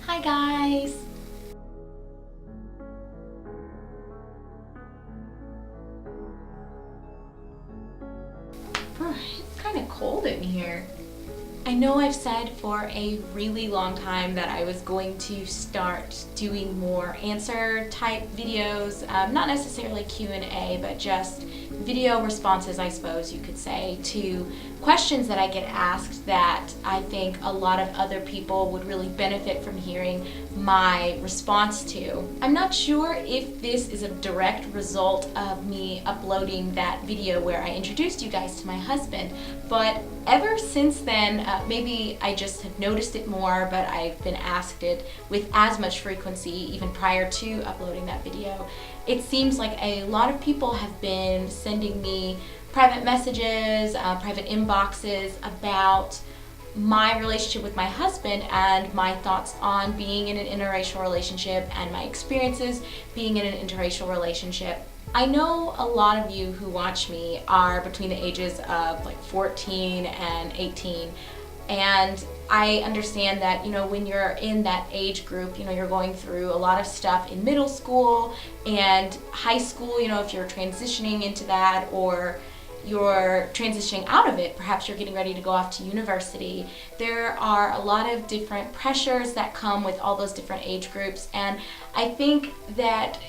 Hi guys! It's kind of cold in here. I know I've said for a really long time that I was going to start doing more answer type videos, not necessarily Q&A, but just video responses, I suppose you could say, to questions that I get asked that I think a lot of other people would really benefit from hearing my response to. I'm not sure if this is a direct result of me uploading that video where I introduced you guys to my husband, but ever since then, maybe I just have noticed it more, but I've been asked it with as much frequency even prior to uploading that video. It seems like a lot of people have been sending me private messages, private inboxes about my relationship with my husband and my thoughts on being in an interracial relationship and my experiences being in an interracial relationship. I know a lot of you who watch me are between the ages of like 14 and 18, and I understand that, when you're in that age group, you're going through a lot of stuff in middle school and high school, if you're transitioning into that, or you're transitioning out of it, perhaps you're getting ready to go off to university. There are a lot of different pressures that come with all those different age groups, and I think that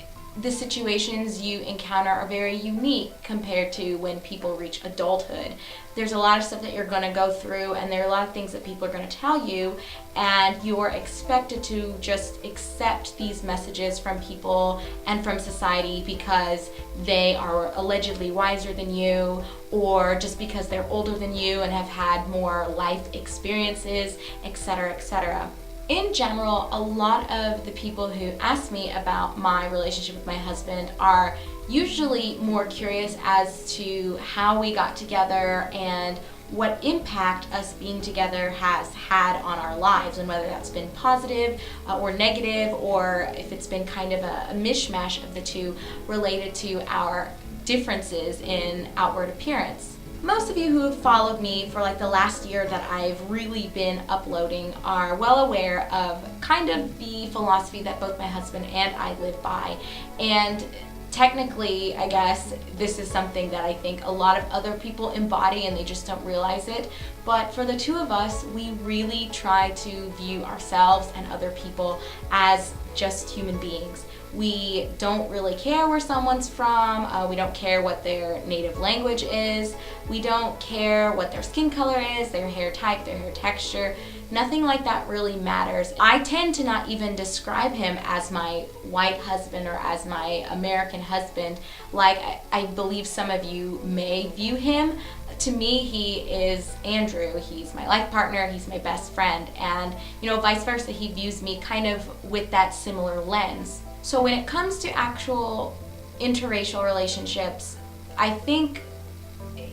the situations you encounter are very unique compared to when people reach adulthood. There's a lot of stuff that you're going to go through, and there are a lot of things that people are going to tell you, and you're expected to just accept these messages from people and from society because they are allegedly wiser than you, or just because they're older than you and have had more life experiences, etc., etc. In general, a lot of the people who ask me about my relationship with my husband are usually more curious as to how we got together and what impact us being together has had on our lives, and whether that's been positive or negative, or if it's been kind of a mishmash of the two related to our differences in outward appearance. Most of you who have followed me for like the last year that I've really been uploading are well aware of kind of the philosophy that both my husband and I live by. And technically, I guess, this is something that I think a lot of other people embody and they just don't realize it. But for the two of us, we really try to view ourselves and other people as just human beings. We don't really care where someone's from, we don't care what their native language is, we don't care what their skin color is, their hair type, their hair texture. Nothing like that really matters. I tend to not even describe him as my white husband or as my American husband like I believe some of you may view him. To me, he is Andrew. He's my life partner, he's my best friend, and vice versa, he views me kind of with that similar lens. So when it comes to actual interracial relationships, I think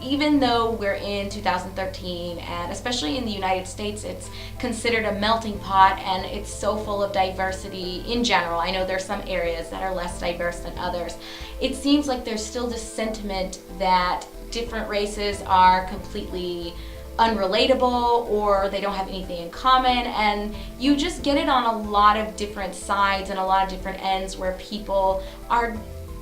even though we're in 2013, and especially in the United States, it's considered a melting pot and it's so full of diversity in general. I know there's some areas that are less diverse than others. It seems like there's still this sentiment that different races are completely unrelatable or they don't have anything in common, and you just get it on a lot of different sides and a lot of different ends where people are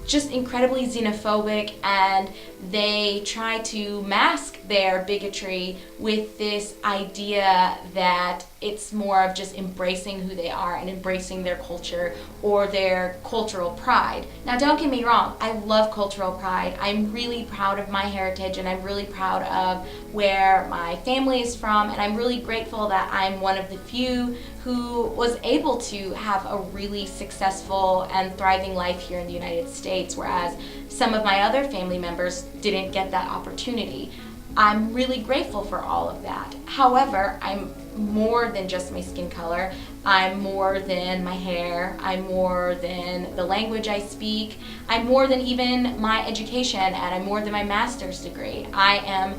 just incredibly xenophobic and they try to mask their bigotry with this idea that it's more of just embracing who they are and embracing their culture or their cultural pride. Now, don't get me wrong, I love cultural pride. I'm really proud of my heritage and I'm really proud of where my family is from, and I'm really grateful that I'm one of the few who was able to have a really successful and thriving life here in the United States, whereas some of my other family members didn't get that opportunity. I'm really grateful for all of that. However, I'm more than just my skin color. I'm more than my hair. I'm more than the language I speak. I'm more than even my education, and I'm more than my master's degree. I am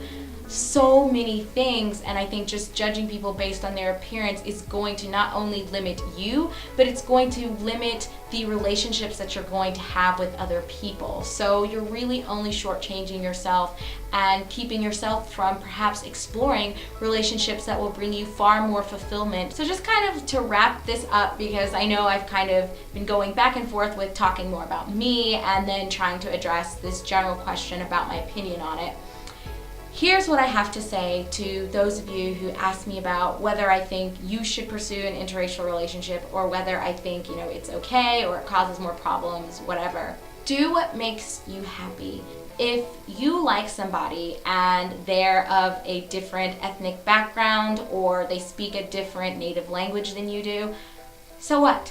so many things, and I think just judging people based on their appearance is going to not only limit you, but it's going to limit the relationships that you're going to have with other people. So you're really only shortchanging yourself and keeping yourself from perhaps exploring relationships that will bring you far more fulfillment. So just kind of to wrap this up, because I know I've kind of been going back and forth with talking more about me and then trying to address this general question about my opinion on it. Here's what I have to say to those of you who ask me about whether I think you should pursue an interracial relationship or whether I think, it's okay or it causes more problems, whatever. Do what makes you happy. If you like somebody and they're of a different ethnic background or they speak a different native language than you do, so what?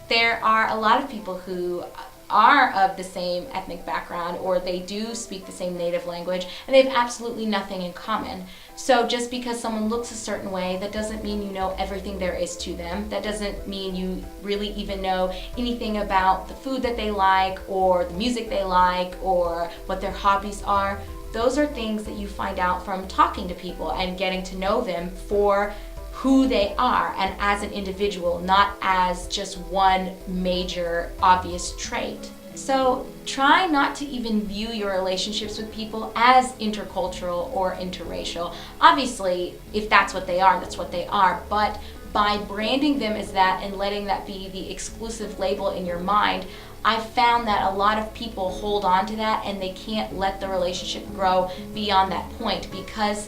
There are a lot of people who are of the same ethnic background or they do speak the same native language and they have absolutely nothing in common. So just because someone looks a certain way, that doesn't mean you know everything there is to them. That doesn't mean you really even know anything about the food that they like or the music they like or what their hobbies are. Those are things that you find out from talking to people and getting to know them for who they are and as an individual, not as just one major obvious trait. So try not to even view your relationships with people as intercultural or interracial. Obviously, if that's what they are, that's what they are, but by branding them as that and letting that be the exclusive label in your mind, I've found that a lot of people hold on to that and they can't let the relationship grow beyond that point because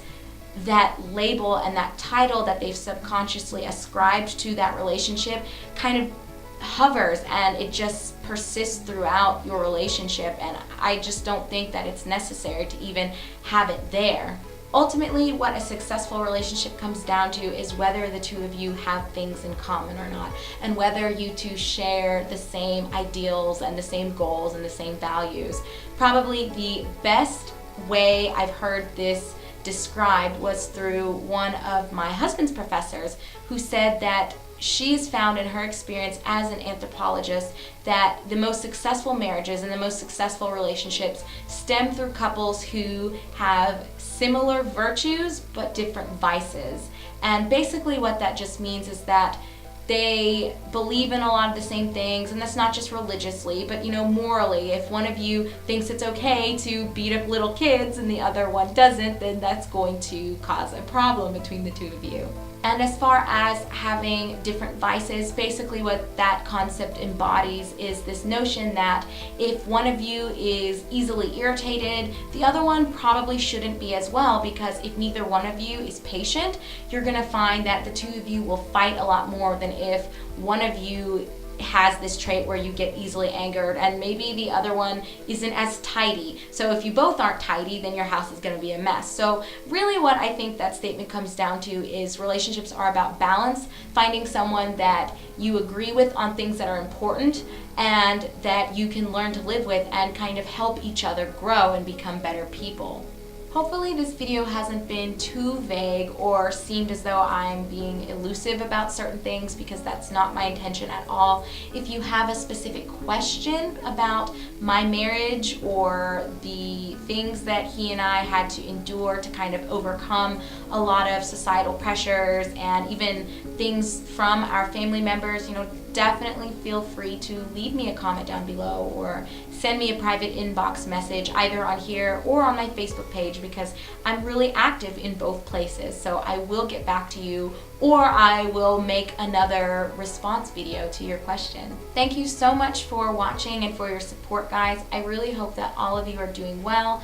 that label and that title that they've subconsciously ascribed to that relationship kind of hovers and it just persists throughout your relationship, and I just don't think that it's necessary to even have it there. Ultimately, what a successful relationship comes down to is whether the two of you have things in common or not, and whether you two share the same ideals and the same goals and the same values. Probably the best way I've heard this described was through one of my husband's professors who said that she's found in her experience as an anthropologist that the most successful marriages and the most successful relationships stem through couples who have similar virtues but different vices. And basically what that just means is that they believe in a lot of the same things, and that's not just religiously, but morally. If one of you thinks it's okay to beat up little kids and the other one doesn't, then that's going to cause a problem between the two of you. And as far as having different vices, basically what that concept embodies is this notion that if one of you is easily irritated, the other one probably shouldn't be as well, because if neither one of you is patient, you're going to find that the two of you will fight a lot more than if one of you has this trait where you get easily angered and maybe the other one isn't as tidy. So if you both aren't tidy, then your house is going to be a mess. So really what I think that statement comes down to is relationships are about balance, finding someone that you agree with on things that are important and that you can learn to live with and kind of help each other grow and become better people. Hopefully this video hasn't been too vague or seemed as though I'm being elusive about certain things, because that's not my intention at all. If you have a specific question about my marriage or the things that he and I had to endure to kind of overcome a lot of societal pressures and even things from our family members, definitely feel free to leave me a comment down below or send me a private inbox message either on here or on my Facebook page, because I'm really active in both places. So I will get back to you, or I will make another response video to your question. Thank you so much for watching and for your support, guys. I really hope that all of you are doing well.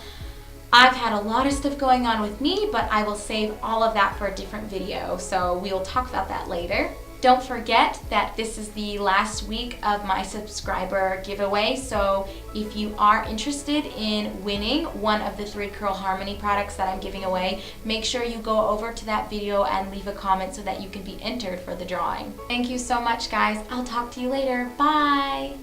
I've had a lot of stuff going on with me, but I will save all of that for a different video, so we'll talk about that later. Don't forget that this is the last week of my subscriber giveaway, so if you are interested in winning one of the 3 Curl Harmony products that I'm giving away, make sure you go over to that video and leave a comment so that you can be entered for the drawing. Thank you so much, guys. I'll talk to you later. Bye!